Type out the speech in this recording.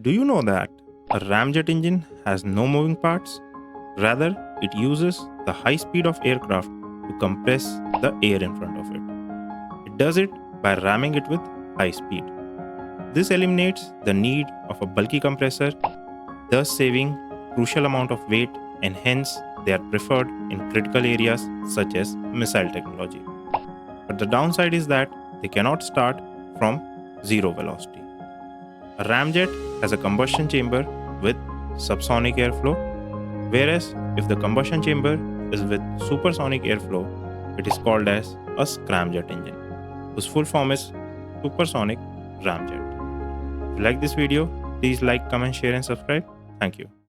Do you know that a ramjet engine has no moving parts? Rather, it uses the high speed of aircraft to compress the air in front of it. It does it by ramming it with high speed. This eliminates the need of a bulky compressor, thus saving crucial amount of weight, and hence they are preferred in critical areas such as missile technology. But the downside is that they cannot start from zero velocity. A ramjet has a combustion chamber with subsonic airflow, whereas if the combustion chamber is with supersonic airflow, it is called as a scramjet engine, whose full form is supersonic ramjet. If you like this video, please like, comment, share, and subscribe. Thank you.